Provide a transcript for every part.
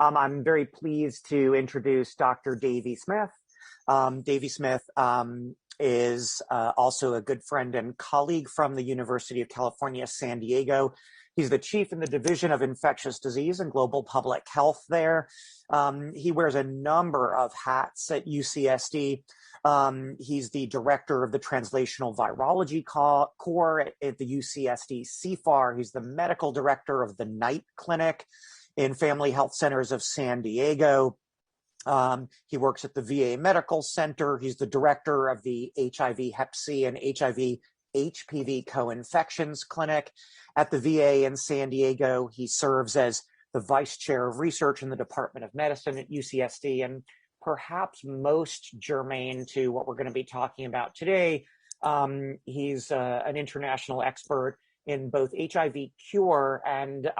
I'm very pleased to introduce Dr. Davey Smith. Davey Smith is also a good friend and colleague from the University of California, San Diego. He's the chief in the Division of Infectious Disease and Global Public Health there. He wears a number of hats at UCSD. He's the director of the Translational Virology Core at the UCSD CFAR. He's the medical director of the Night Clinic in Family Health Centers of San Diego. He works at the VA Medical Center. He's the director of the HIV Hep C and HIV HPV co-infections clinic at the VA in San Diego. He serves as the vice chair of research in the Department of Medicine at UCSD, and perhaps most germane to what we're going to be talking about today, he's an international expert in both HIV cure and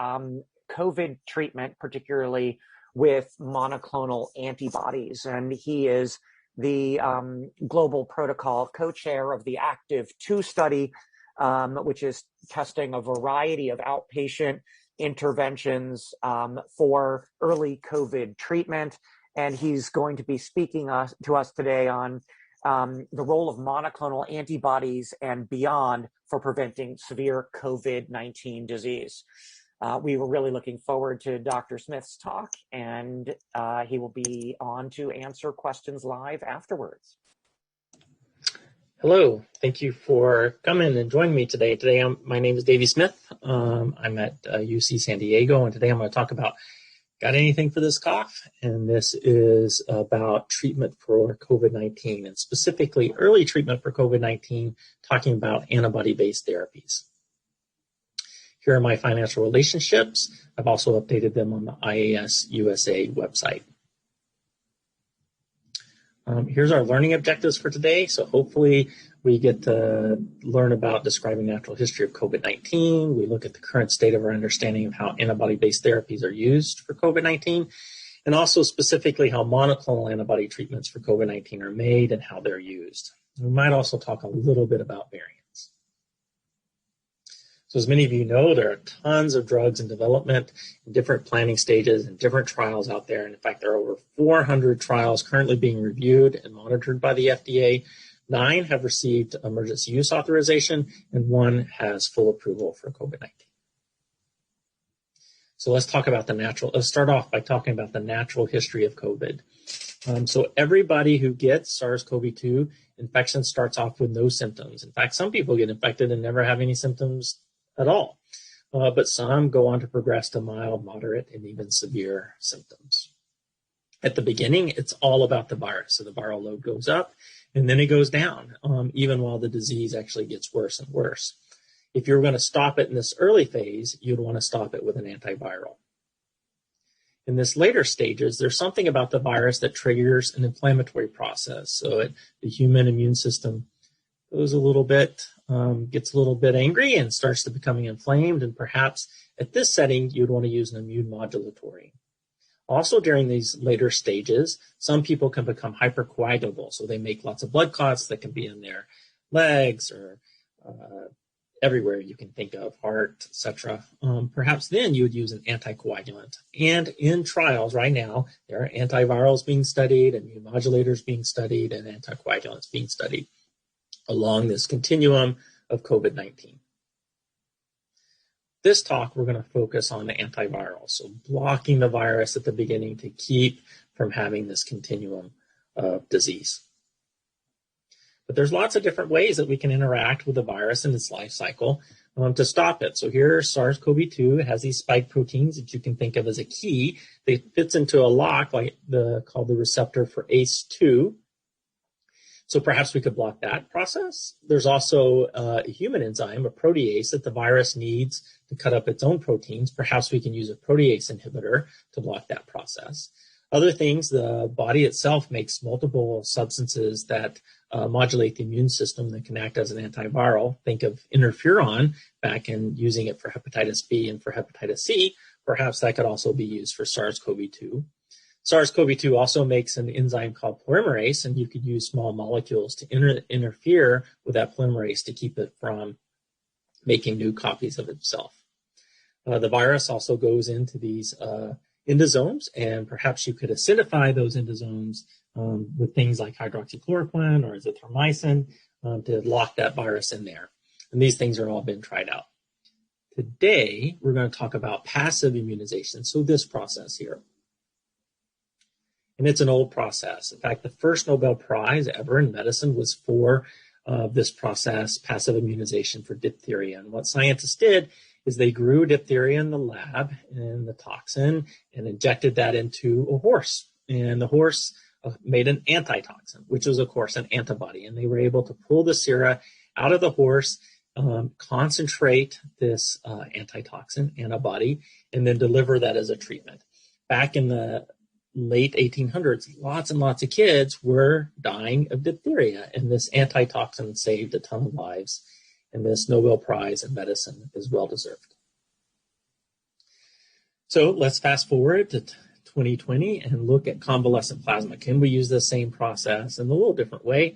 COVID treatment, particularly with monoclonal antibodies. And he is the global protocol co-chair of the ACTIV-2 study, which is testing a variety of outpatient interventions for early COVID treatment. And he's going to be speaking to us today on the role of monoclonal antibodies and beyond for preventing severe COVID-19 disease. We were really looking forward to Dr. Smith's talk, and he will be on to answer questions live afterwards. Hello, thank you for coming and joining me today. My name is Davey Smith. I'm at UC San Diego, and today I'm going to talk about got anything for this cough? And this is about treatment for COVID-19, and specifically early treatment for COVID-19, talking about antibody-based therapies. Here are my financial relationships. I've also updated them on the IAS-USA website. Here's our learning objectives for today. So hopefully we get to learn about describing natural history of COVID-19. We look at the current state of our understanding of how antibody-based therapies are used for COVID-19, and also specifically how monoclonal antibody treatments for COVID-19 are made and how they're used. We might also talk a little bit about variants. So as many of you know, there are tons of drugs in development in different planning stages and different trials out there. And in fact, there are over 400 trials currently being reviewed and monitored by the FDA. 9 have received emergency use authorization, and 1 has full approval for COVID-19. So let's start off by talking about the natural history of COVID. So everybody who gets SARS-CoV-2 infection starts off with no symptoms. In fact, some people get infected and never have any symptoms at all, but some go on to progress to mild, moderate, and even severe symptoms. At the beginning, it's all about the virus. So the viral load goes up, and then it goes down, even while the disease actually gets worse and worse. If you're going to stop it in this early phase, you'd want to stop it with an antiviral. In this later stages, there's something about the virus that triggers an inflammatory process. So the human immune system goes a little bit, gets a little bit angry and starts to becoming inflamed. And perhaps at this setting, you'd want to use an immune modulatory. Also, during these later stages, some people can become hypercoagulable. So they make lots of blood clots that can be in their legs or everywhere you can think of, heart, etc. Perhaps then you would use an anticoagulant. And in trials right now, there are antivirals being studied, immune modulators being studied, and anticoagulants being studied along this continuum of COVID-19. This talk, we're going to focus on the antiviral, so blocking the virus at the beginning to keep from having this continuum of disease. But there's lots of different ways that we can interact with the virus in its life cycle to stop it. So here, SARS-CoV-2 has these spike proteins that you can think of as a key that fits into a lock called the receptor for ACE2. So perhaps we could block that process. There's also a human enzyme, a protease, that the virus needs to cut up its own proteins. Perhaps we can use a protease inhibitor to block that process. Other things, the body itself makes multiple substances that modulate the immune system that can act as an antiviral. Think of interferon back in using it for hepatitis B and for hepatitis C. Perhaps that could also be used for SARS-CoV-2. SARS-CoV-2 also makes an enzyme called polymerase, and you could use small molecules to interfere with that polymerase to keep it from making new copies of itself. The virus also goes into these endosomes, and perhaps you could acidify those endosomes with things like hydroxychloroquine or azithromycin to lock that virus in there. And these things are all been tried out. Today, we're going to talk about passive immunization, so this process here. And it's an old process. In fact, the first Nobel Prize ever in medicine was for this process, passive immunization for diphtheria. And what scientists did is they grew diphtheria in the lab and the toxin and injected that into a horse. And the horse made an antitoxin, which was, of course, an antibody. And they were able to pull the sera out of the horse, concentrate this antitoxin antibody, and then deliver that as a treatment. Back in the late 1800s, lots and lots of kids were dying of diphtheria, and this antitoxin saved a ton of lives, and this Nobel Prize in medicine is well-deserved. So let's fast forward to 2020 and look at convalescent plasma. Can we use the same process in a little different way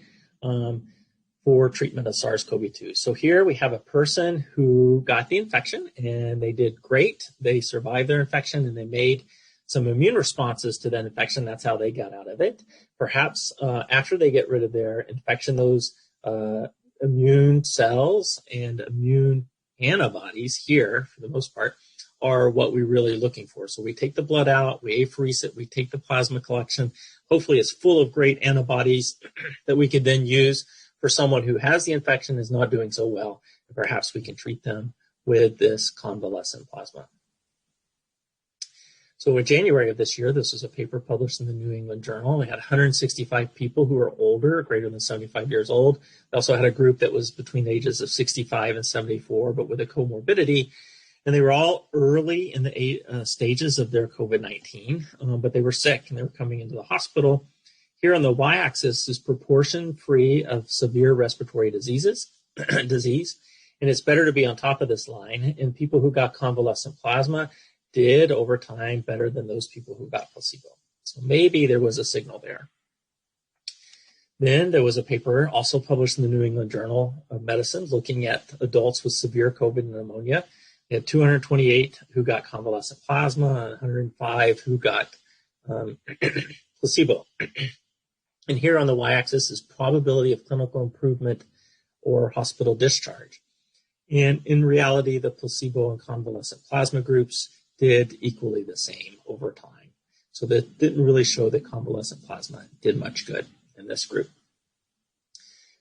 for treatment of SARS-CoV-2? So here we have a person who got the infection, and they did great. They survived their infection, and they made some immune responses to that infection. That's how they got out of it. Perhaps after they get rid of their infection, those immune cells and immune antibodies here, for the most part, are what we're really looking for. So we take the blood out, we apherese it, we take the plasma collection. Hopefully it's full of great antibodies that we could then use for someone who has the infection, is not doing so well, and perhaps we can treat them with this convalescent plasma. So in January of this year, this was a paper published in the New England Journal. They had 165 people who were older, greater than 75 years old. They also had a group that was between the ages of 65 and 74, but with a comorbidity. And they were all early in the stages of their COVID-19, but they were sick and they were coming into the hospital. Here on the y-axis is proportion free of severe respiratory disease. And it's better to be on top of this line. And people who got convalescent plasma did over time better than those people who got placebo. So maybe there was a signal there. Then there was a paper also published in the New England Journal of Medicine looking at adults with severe COVID pneumonia. They had 228 who got convalescent plasma and 105 who got placebo. And here on the y-axis is probability of clinical improvement or hospital discharge. And in reality, the placebo and convalescent plasma groups did equally the same over time. So that didn't really show that convalescent plasma did much good in this group.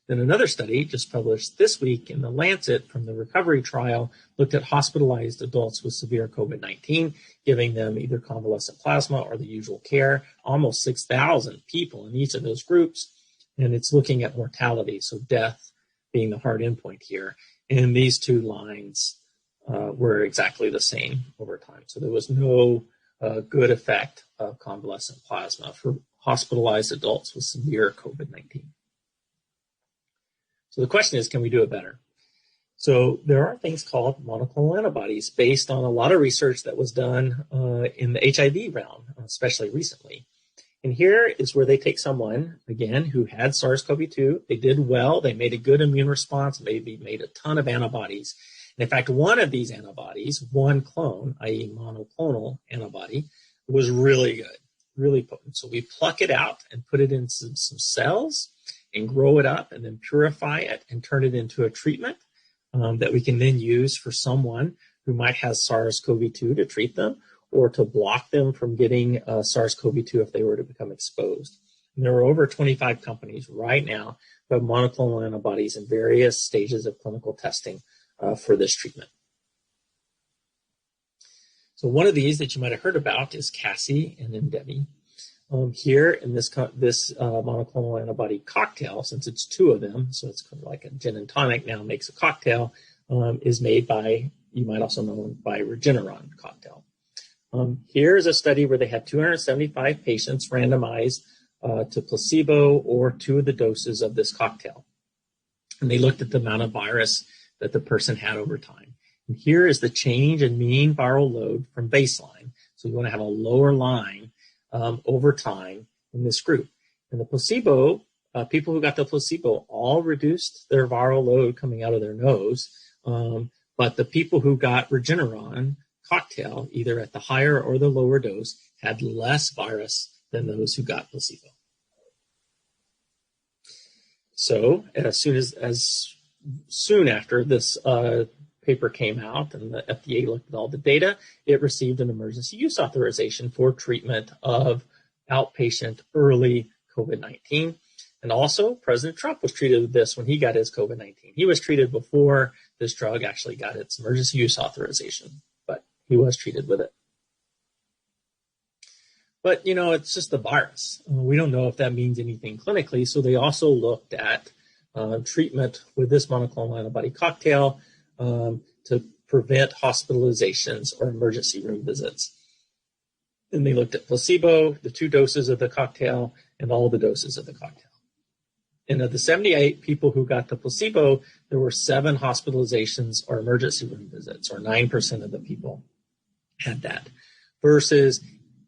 Then another study just published this week in the Lancet from the recovery trial looked at hospitalized adults with severe COVID-19, giving them either convalescent plasma or the usual care, almost 6,000 people in each of those groups. And it's looking at mortality, so death being the hard endpoint here. And these two lines were exactly the same over time. So there was no good effect of convalescent plasma for hospitalized adults with severe COVID-19. So the question is, can we do it better? So there are things called monoclonal antibodies based on a lot of research that was done in the HIV realm, especially recently. And here is where they take someone, again, who had SARS-CoV-2. They did well. They made a good immune response. Maybe made a ton of antibodies. And in fact, one of these antibodies, one clone, i.e. monoclonal antibody, was really good, really potent. So we pluck it out and put it in some cells and grow it up and then purify it and turn it into a treatment that we can then use for someone who might have SARS-CoV-2 to treat them or to block them from getting SARS-CoV-2 if they were to become exposed. And there are over 25 companies right now who have monoclonal antibodies in various stages of clinical testing for this treatment. So one of these that you might have heard about is Cassie and Endeavy. Here in this monoclonal antibody cocktail, since it's two of them, so it's kind of like a gin and tonic now makes a cocktail, is made by, you might also know by Regeneron cocktail. Here's a study where they had 275 patients randomized to placebo or two of the doses of this cocktail. And they looked at the amount of virus that the person had over time. And here is the change in mean viral load from baseline. So you want to have a lower line over time in this group. And the placebo, people who got the placebo all reduced their viral load coming out of their nose. But the people who got Regeneron cocktail, either at the higher or the lower dose, had less virus than those who got placebo. So as soon after this paper came out and the FDA looked at all the data, it received an emergency use authorization for treatment of outpatient early COVID-19. And also, President Trump was treated with this when he got his COVID-19. He was treated before this drug actually got its emergency use authorization, but he was treated with it. But, it's just the virus. We don't know if that means anything clinically, so they also looked at treatment with this monoclonal antibody cocktail to prevent hospitalizations or emergency room visits. And they looked at placebo, the 2 doses of the cocktail, and all the doses of the cocktail. And of the 78 people who got the placebo, there were 7 hospitalizations or emergency room visits, or 9% of the people had that, versus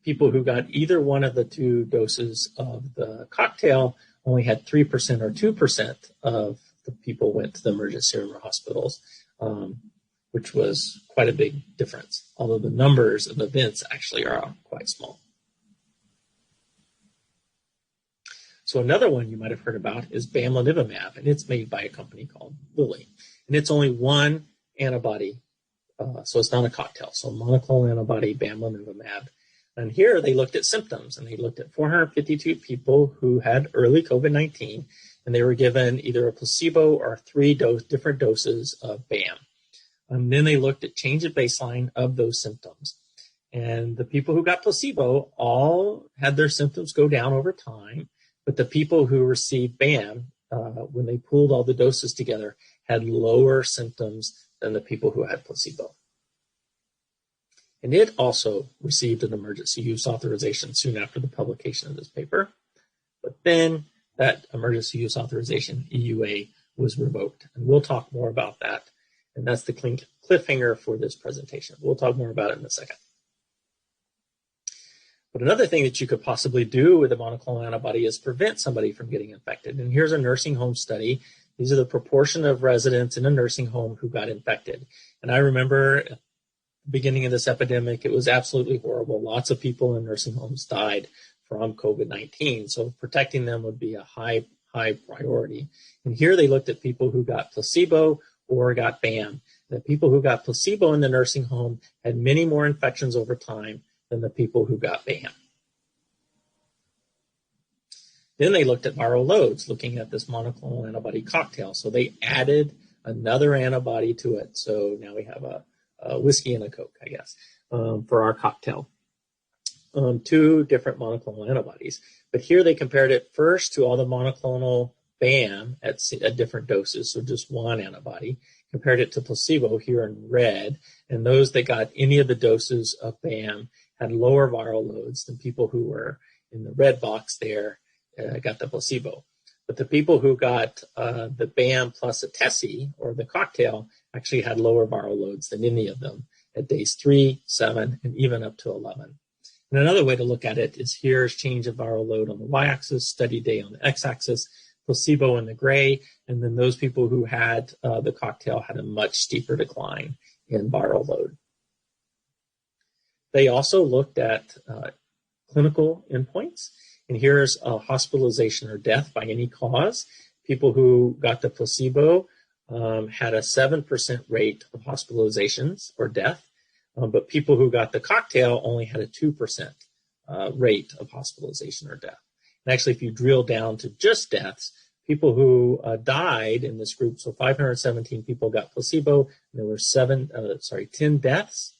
people who got either one of the 2 doses of the cocktail only had 3% or 2% of the people went to the emergency room or hospitals, which was quite a big difference, although the numbers of events actually are quite small. So another one you might have heard about is bamlanivimab, and it's made by a company called Lilly. And it's only one antibody, so it's not a cocktail. So monoclonal antibody, bamlanivimab. And here they looked at symptoms, and they looked at 452 people who had early COVID-19, and they were given either a placebo or 3 different doses of BAM. And then they looked at change at baseline of those symptoms. And the people who got placebo all had their symptoms go down over time, but the people who received BAM, when they pooled all the doses together, had lower symptoms than the people who had placebo. And it also received an emergency use authorization soon after the publication of this paper. But then that emergency use authorization, EUA, was revoked. And we'll talk more about that. And that's the cliffhanger for this presentation. We'll talk more about it in a second. But another thing that you could possibly do with a monoclonal antibody is prevent somebody from getting infected. And here's a nursing home study. These are the proportion of residents in a nursing home who got infected. And I remember at the beginning of this epidemic, it was absolutely horrible. Lots of people in nursing homes died from COVID-19. So protecting them would be a high priority. And here they looked at people who got placebo or got BAM. The people who got placebo in the nursing home had many more infections over time than the people who got BAM. Then they looked at viral loads, looking at this monoclonal antibody cocktail. So they added another antibody to it. So now we have a whiskey and a Coke, I guess, for our cocktail. 2 different monoclonal antibodies. But here they compared it first to all the monoclonal BAM at different doses, so just one antibody, compared it to placebo here in red, and those that got any of the doses of BAM had lower viral loads than people who were in the red box there got the placebo. But the people who got the BAM plus a TESI, or the cocktail, actually had lower viral loads than any of them at days 3, 7, and even up to 11. And another way to look at it is here's change of viral load on the y-axis, study day on the x-axis, placebo in the gray, and then those people who had the cocktail had a much steeper decline in viral load. They also looked at clinical endpoints, and here's hospitalization or death by any cause. People who got the placebo had a 7% rate of hospitalizations or death, but people who got the cocktail only had a 2% rate of hospitalization or death. And actually, if you drill down to just deaths, people who died in this group, so 517 people got placebo, and there were 10 deaths.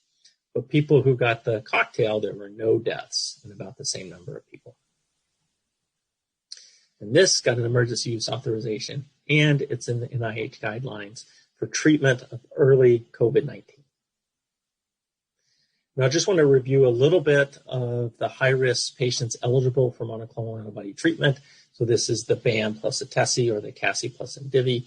But people who got the cocktail, there were no deaths in about the same number of people. And this got an emergency use authorization, and it's in the NIH guidelines for treatment of early COVID-19. Now, I just want to review a little bit of the high-risk patients eligible for monoclonal antibody treatment. So this is the BAM plus a TESI, or the CASI plus Indivi.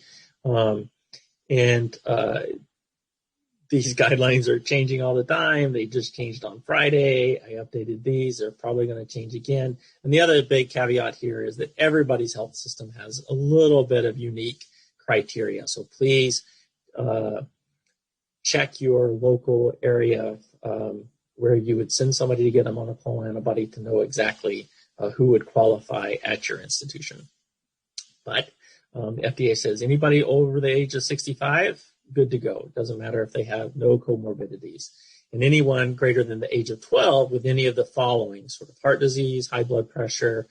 These guidelines are changing all the time. They just changed on Friday. I updated these. They're probably going to change again. And the other big caveat here is that everybody's health system has a little bit of unique criteria. So please check your local area where you would send somebody to get a monoclonal antibody to know exactly who would qualify at your institution. But the FDA says anybody over the age of 65, good to go. It doesn't matter if they have no comorbidities. And anyone greater than the age of 12 with any of the following, sort of heart disease, high blood pressure,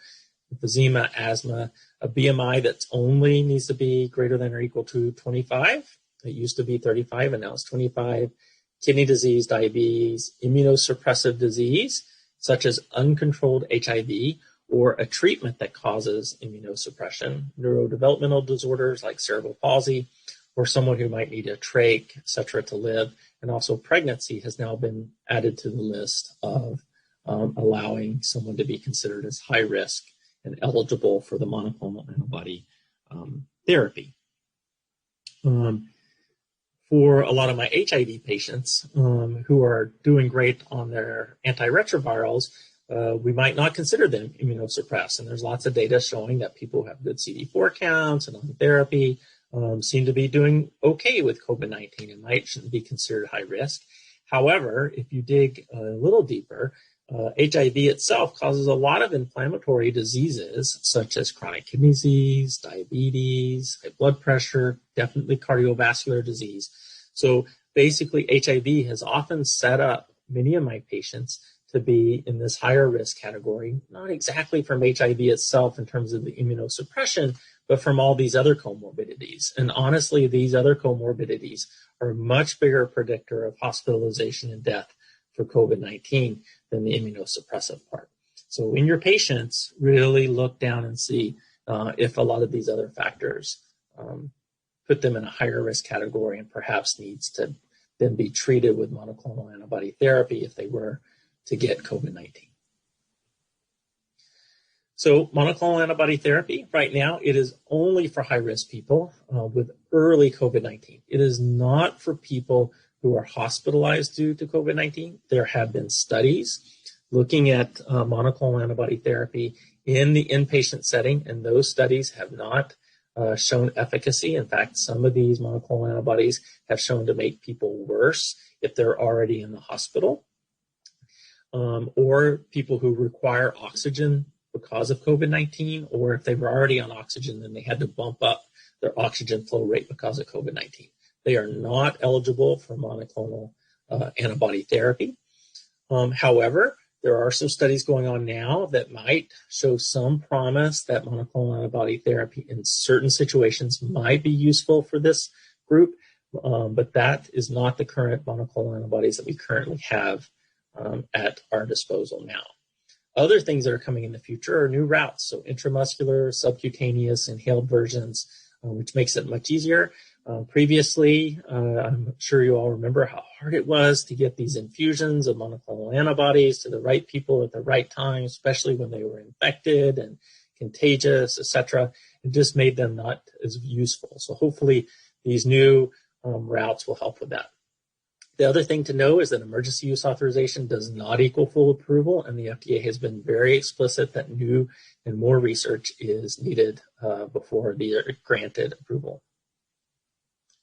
emphysema, asthma, a BMI that only needs to be greater than or equal to 25. It used to be 35 and now it's 25. Kidney disease, diabetes, immunosuppressive disease, such as uncontrolled HIV, or a treatment that causes immunosuppression, neurodevelopmental disorders like cerebral palsy, or someone who might need a trach, et cetera, to live. And also pregnancy has now been added to the list of allowing someone to be considered as high risk and eligible for the monoclonal antibody therapy. For a lot of my HIV patients who are doing great on their antiretrovirals, we might not consider them immunosuppressed. And there's lots of data showing that people who have good CD4 counts and on therapy seem to be doing okay with COVID-19 and shouldn't be considered high risk. However, if you dig a little deeper, HIV itself causes a lot of inflammatory diseases such as chronic kidney disease, diabetes, high blood pressure, definitely cardiovascular disease. So basically, HIV has often set up many of my patients to be in this higher risk category, not exactly from HIV itself in terms of the immunosuppression, but from all these other comorbidities. And honestly, these other comorbidities are a much bigger predictor of hospitalization and death for COVID-19 than the immunosuppressive part. So in your patients, really look down and see if a lot of these other factors put them in a higher risk category and perhaps needs to then be treated with monoclonal antibody therapy if they were to get COVID-19. So monoclonal antibody therapy, right now, it is only for high-risk people with early COVID-19. It is not for people who are hospitalized due to COVID-19. There have been studies looking at monoclonal antibody therapy in the inpatient setting, and those studies have not shown efficacy. In fact, some of these monoclonal antibodies have shown to make people worse if they're already in the hospital, or people who require oxygen because of COVID-19, or if they were already on oxygen, then they had to bump up their oxygen flow rate because of COVID-19. They are not eligible for monoclonal antibody therapy. However, there are some studies going on now that might show some promise that monoclonal antibody therapy in certain situations might be useful for this group, but that is not the current monoclonal antibodies that we currently have at our disposal now. Other things that are coming in the future are new routes, so intramuscular, subcutaneous, inhaled versions, which makes it much easier. Previously, I'm sure you all remember how hard it was to get these infusions of monoclonal antibodies to the right people at the right time, especially when they were infected and contagious, etc. It just made them not as useful. So hopefully these new routes will help with that. The other thing to know is that emergency use authorization does not equal full approval, and the FDA has been very explicit that new and more research is needed before they are granted approval.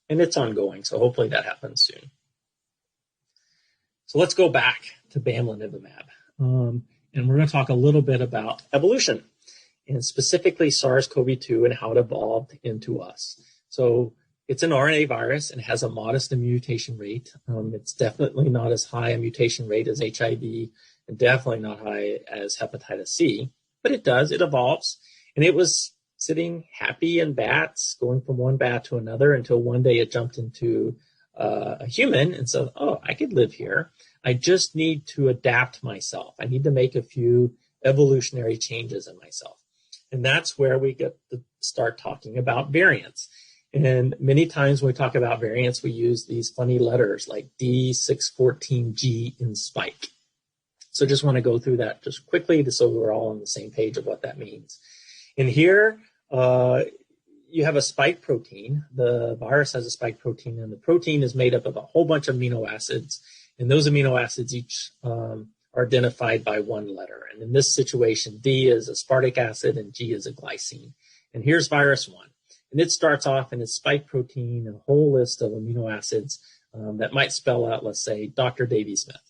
And it's ongoing, so hopefully that happens soon. So let's go back to bamlanivimab, and we're going to talk a little bit about evolution, and specifically SARS-CoV-2 and how it evolved into us. So it's an RNA virus and has a modest mutation rate. It's definitely not as high a mutation rate as HIV, and definitely not high as hepatitis C, but it evolves, and it was sitting happy in bats, going from one bat to another until one day it jumped into a human and said, oh, I could live here. I just need to adapt myself. I need to make a few evolutionary changes in myself. And that's where we get to start talking about variants. And many times when we talk about variants, we use these funny letters like D614G in spike. So just want to go through that just quickly so we're all on the same page of what that means. And here, you have a spike protein. The virus has a spike protein, and the protein is made up of a whole bunch of amino acids. And those amino acids each are identified by one letter. And in this situation, D is aspartic acid and G is a glycine. And here's virus 1. And it starts off in its spike protein and a whole list of amino acids that might spell out, let's say, Dr. Davey Smith.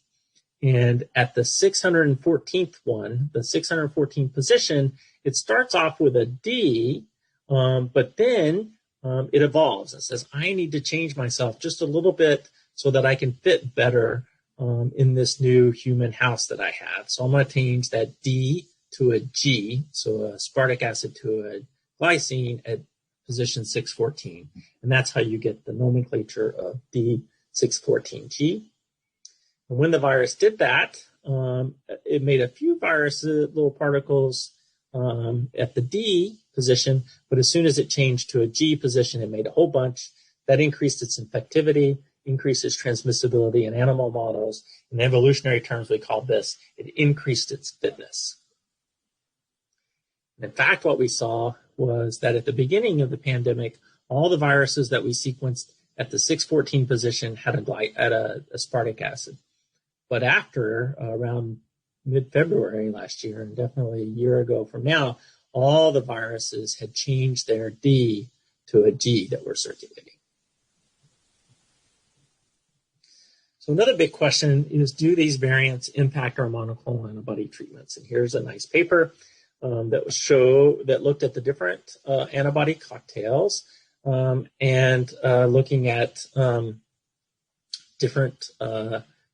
And at the 614th one, the 614th position, it starts off with a D, but then it evolves. It says, I need to change myself just a little bit so that I can fit better in this new human house that I have. So I'm going to change that D to a G, so a aspartic acid to a glycine at position 614. And that's how you get the nomenclature of D614G. And when the virus did that, it made a few little particles at the D position, but as soon as it changed to a G position, it made a whole bunch. That increased its infectivity, increased its transmissibility in animal models. In evolutionary terms, we call this, it increased its fitness. And in fact, what we saw was that at the beginning of the pandemic, all the viruses that we sequenced at the 614 position had a aspartic acid. But after around mid-February last year, and definitely a year ago from now, all the viruses had changed their D to a G that were circulating. So another big question is, do these variants impact our monoclonal antibody treatments? And here's a nice paper that looked at the different antibody cocktails and looking at different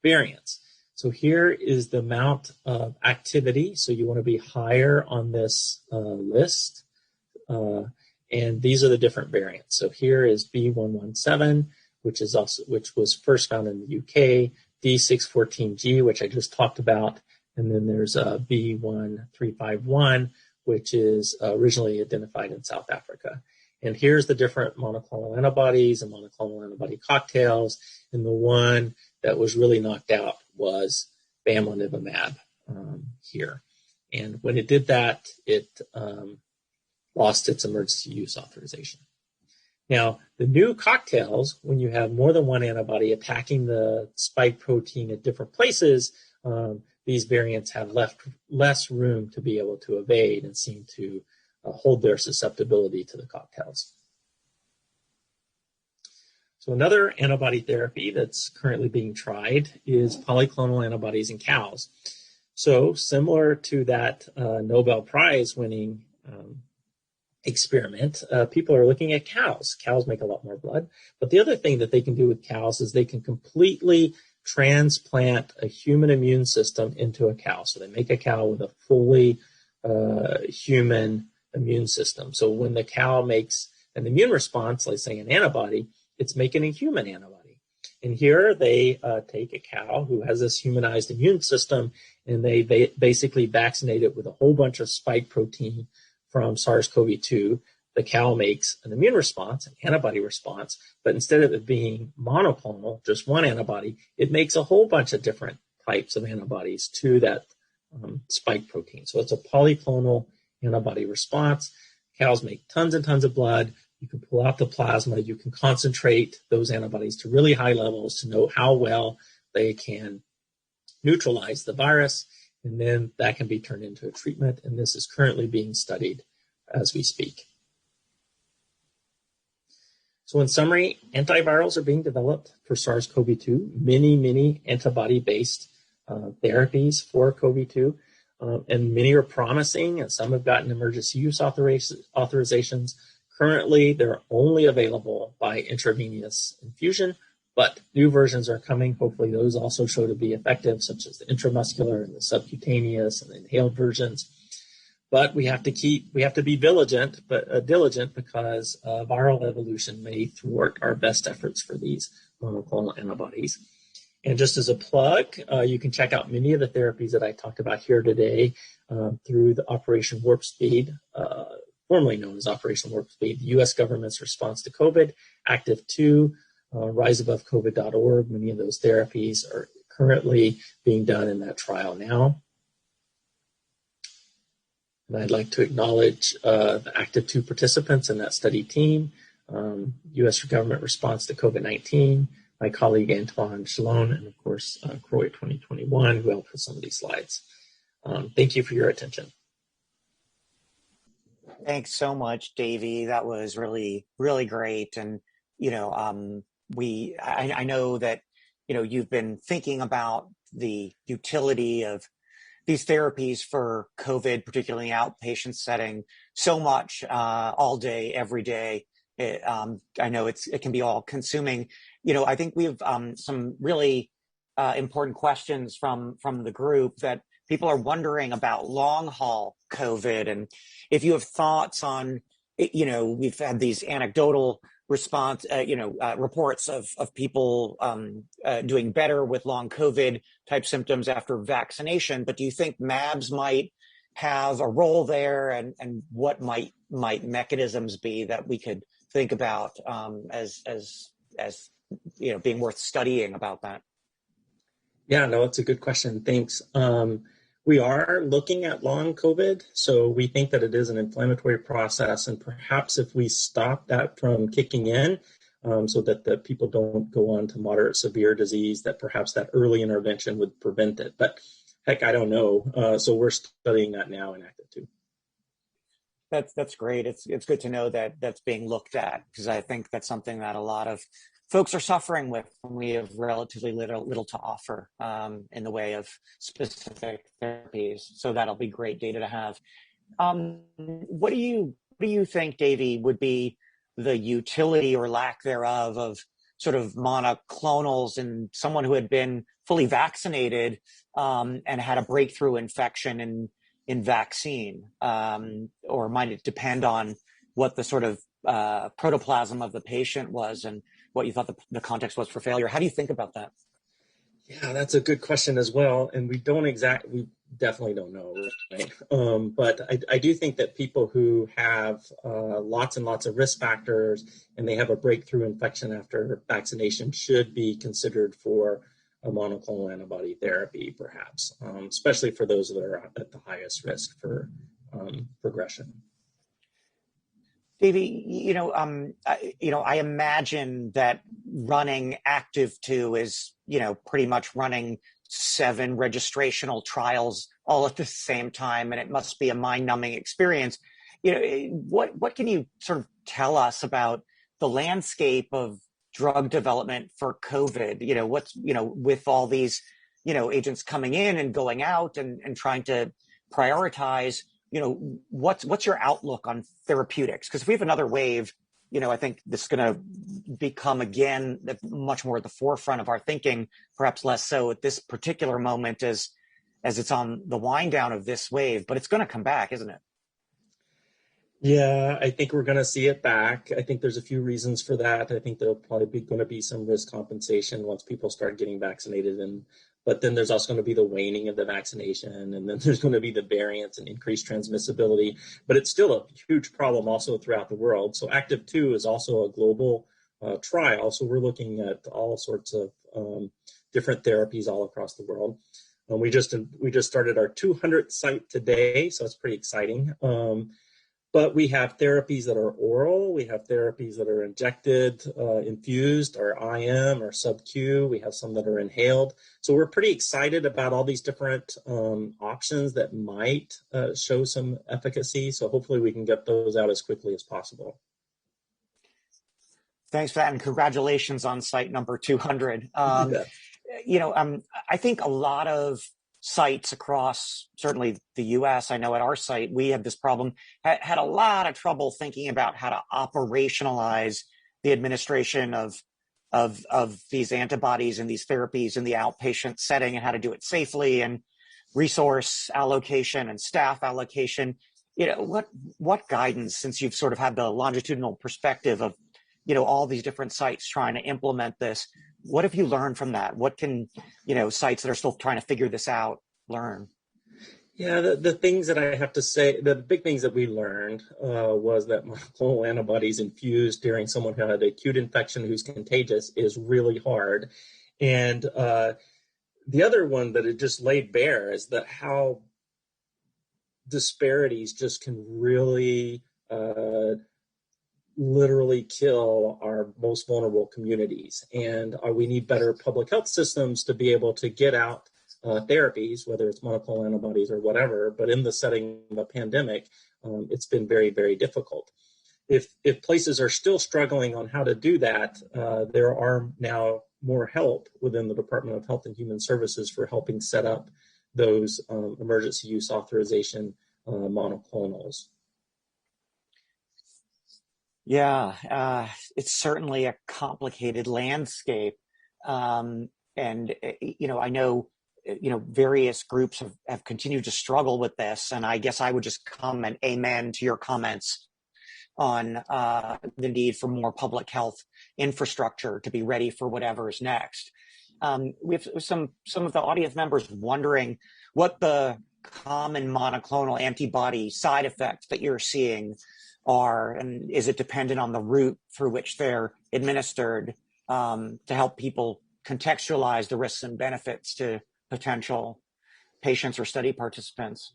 variants. So here is the amount of activity. So you want to be higher on this list. And these are the different variants. So here is B117, which was first found in the UK, D614G, which I just talked about, and then there's B1351, which is originally identified in South Africa. And here's the different monoclonal antibodies and monoclonal antibody cocktails. And the one that was really knocked out was bamlanivimab here. And when it did that, it lost its emergency use authorization. Now, the new cocktails, when you have more than one antibody attacking the spike protein at different places, these variants have less room to be able to evade and seem to hold their susceptibility to the cocktails. So another antibody therapy that's currently being tried is polyclonal antibodies in cows. So similar to that Nobel Prize winning experiment, people are looking at cows. Cows make a lot more blood. But the other thing that they can do with cows is they can completely transplant a human immune system into a cow. So they make a cow with a fully human immune system. So when the cow makes an immune response, like say an antibody, it's making a human antibody. And here they take a cow who has this humanized immune system, and they basically vaccinate it with a whole bunch of spike protein from SARS-CoV-2. The cow makes an immune response, an antibody response, but instead of it being monoclonal, just one antibody, it makes a whole bunch of different types of antibodies to that spike protein. So it's a polyclonal antibody response. Cows make tons and tons of blood. You can pull out the plasma. You can concentrate those antibodies to really high levels to know how well they can neutralize the virus, and then that can be turned into a treatment, and this is currently being studied as we speak. So in summary, antivirals are being developed for SARS-CoV-2, many antibody-based therapies for COVID-2, and many are promising, and some have gotten emergency use authorizations. Currently, they're only available by intravenous infusion, but new versions are coming. Hopefully those also show to be effective, such as the intramuscular and the subcutaneous and the inhaled versions. But we have to be diligent because viral evolution may thwart our best efforts for these monoclonal antibodies. And just as a plug, you can check out many of the therapies that I talked about here today through the Operation Warp Speed, formerly known as Operation Warp Speed, the U.S. government's response to COVID, Active 2, riseabovecovid.org. Many of those therapies are currently being done in that trial now. And I'd like to acknowledge the Active 2 participants in that study team, U.S. government response to COVID-19, my colleague Antoine Chalon, and of course, CROI 2021, who helped with some of these slides. Thank you for your attention. Thanks so much, Davey. That was really, really great. And, I know that, you've been thinking about the utility of these therapies for COVID, particularly in the outpatient setting, so much all day, every day. I know it can be all consuming. I think we have some really important questions from the group that people are wondering about long haul COVID. And if you have thoughts on, we've had these anecdotal reports of people doing better with long COVID type symptoms after vaccination. But do you think MABs might have a role there, and what might mechanisms be that we could think about as being worth studying about that? Yeah, no, it's a good question. Thanks. We are looking at long COVID, so we think that it is an inflammatory process, and perhaps if we stop that from kicking in, so that the people don't go on to moderate severe disease, that perhaps that early intervention would prevent it. But heck, I don't know. So we're studying that now in Active 2. That's great. It's good to know that that's being looked at, because I think that's something that a lot of folks are suffering with when we have relatively little to offer in the way of specific therapies. So that'll be great data to have. What do you think, Davey, would be the utility or lack thereof of sort of monoclonals in someone who had been fully vaccinated and had a breakthrough infection in vaccine? Or might it depend on what the sort of protoplasm of the patient was and what you thought the context was for failure? How do you think about that? Yeah, that's a good question as well. And we definitely don't know, right? But I do think that people who have lots and lots of risk factors and they have a breakthrough infection after vaccination should be considered for a monoclonal antibody therapy, perhaps, especially for those that are at the highest risk for progression. Davey, I imagine that running Active 2 is, pretty much running 7 registrational trials all at the same time, and it must be a mind-numbing experience. What can you sort of tell us about the landscape of drug development for COVID? With all these, agents coming in and going out and trying to prioritize. What's your outlook on therapeutics? Because if we have another wave, I think this is going to become again much more at the forefront of our thinking, perhaps less so at this particular moment as it's on the wind down of this wave, but it's going to come back, isn't it? Yeah, I think we're going to see it back. I think there's a few reasons for that. I think there'll probably be going to be some risk compensation once people start getting vaccinated, but then there's also going to be the waning of the vaccination, and then there's going to be the variants and increased transmissibility. But it's still a huge problem also throughout the world. So Active 2 is also a global trial. So we're looking at all sorts of different therapies all across the world. We just started our 200th site today, so it's pretty exciting. But we have therapies that are oral. We have therapies that are injected, infused, or IM or sub-Q. We have some that are inhaled. So we're pretty excited about all these different options that might show some efficacy. So hopefully we can get those out as quickly as possible. Thanks for that, and congratulations on site number 200. I think a lot of sites across certainly the U.S., I know at our site, we had this problem, had a lot of trouble thinking about how to operationalize the administration of these antibodies and these therapies in the outpatient setting, and how to do it safely, and resource allocation and staff allocation. What guidance, since you've sort of had the longitudinal perspective of, all these different sites trying to implement this, what have you learned from that? What can, sites that are still trying to figure this out learn? Yeah, the things that I have to say, the big things that we learned was that monoclonal antibodies infused during someone who had acute infection who's contagious is really hard. And the other one that it just laid bare is that how disparities just can really literally kill our most vulnerable communities. And we need better public health systems to be able to get out therapies, whether it's monoclonal antibodies or whatever. But in the setting of a pandemic, it's been very, very difficult. If places are still struggling on how to do that, there are now more help within the Department of Health and Human Services for helping set up those emergency use authorization monoclonals. Yeah, it's certainly a complicated landscape. And, I know, various groups have continued to struggle with this. And I guess I would just comment amen to your comments on the need for more public health infrastructure to be ready for whatever is next. We have some of the audience members wondering what the common monoclonal antibody side effects that you're seeing are, and is it dependent on the route through which they're administered, to help people contextualize the risks and benefits to potential patients or study participants?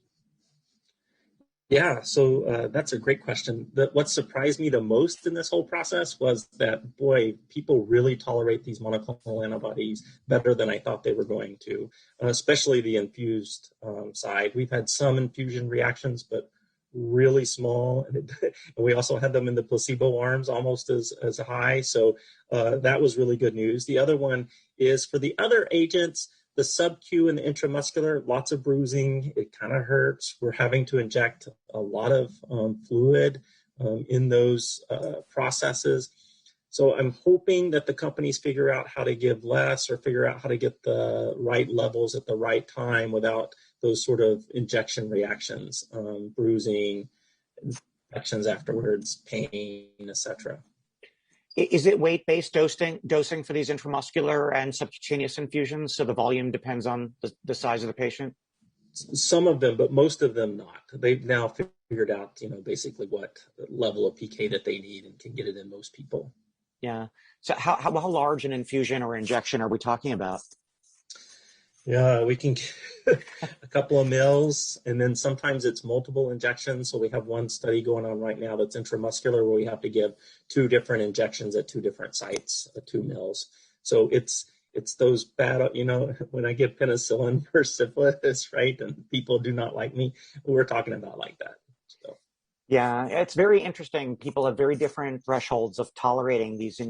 Yeah, so that's a great question. What surprised me the most in this whole process was that, boy, people really tolerate these monoclonal antibodies better than I thought they were going to, especially the infused side. We've had some infusion reactions, but really small. And we also had them in the placebo arms almost as high. So that was really good news. The other one is for the other agents, the sub-Q and the intramuscular, lots of bruising. It kind of hurts. We're having to inject a lot of fluid in those processes. So I'm hoping that the companies figure out how to give less or figure out how to get the right levels at the right time without those sort of injection reactions, bruising, infections afterwards, pain, etc. Is it weight-based dosing for these intramuscular and subcutaneous infusions? So the volume depends on the size of the patient? Some of them, but most of them not. They've now figured out, basically what level of PK that they need and can get it in most people. Yeah. So how large an infusion or injection are we talking about? Yeah, we can get a couple of mils, and then sometimes it's multiple injections. So we have one study going on right now that's intramuscular where we have to give 2 different injections at 2 different sites, 2 mils. So it's those bad, when I give penicillin for syphilis, right, and people do not like me, we're talking about like that. So. Yeah, it's very interesting. People have very different thresholds of tolerating these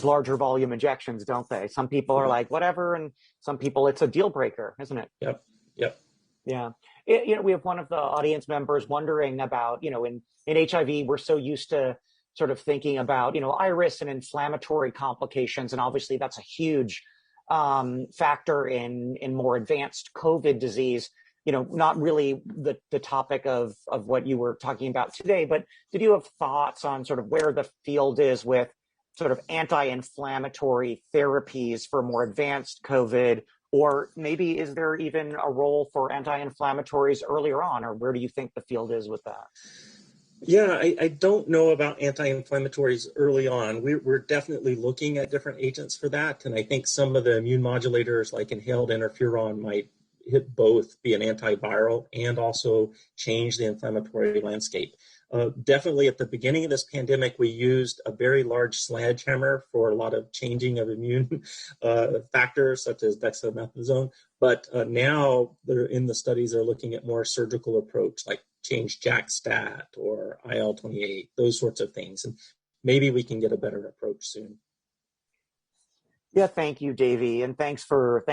larger volume injections, don't they? Some people are like, whatever, and some people it's a deal breaker, isn't it? Yep. Yeah. We have one of the audience members wondering about, in HIV, we're so used to sort of thinking about, iris and inflammatory complications. And obviously that's a huge factor in more advanced COVID disease. Not really the topic of what you were talking about today, but did you have thoughts on sort of where the field is with sort of anti-inflammatory therapies for more advanced COVID, or maybe is there even a role for anti-inflammatories earlier on, or where do you think the field is with that? Yeah, I don't know about anti-inflammatories early on. We're definitely looking at different agents for that, and I think some of the immune modulators like inhaled interferon might hit both, be an antiviral and also change the inflammatory landscape. Definitely at the beginning of this pandemic, we used a very large sledgehammer for a lot of changing of immune factors such as dexamethasone. But now they're in the studies are looking at more surgical approach, like change JAK-STAT or IL-28, those sorts of things. And maybe we can get a better approach soon. Yeah, thank you, Davey, and thanks for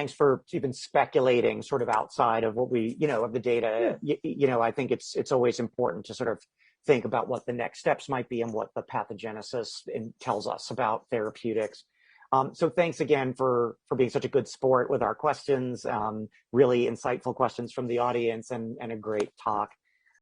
even speculating sort of outside of what we, of the data. Yeah. I think it's always important to sort of think about what the next steps might be and what the pathogenesis tells us about therapeutics. So thanks again for being such a good sport with our questions, really insightful questions from the audience, and a great talk.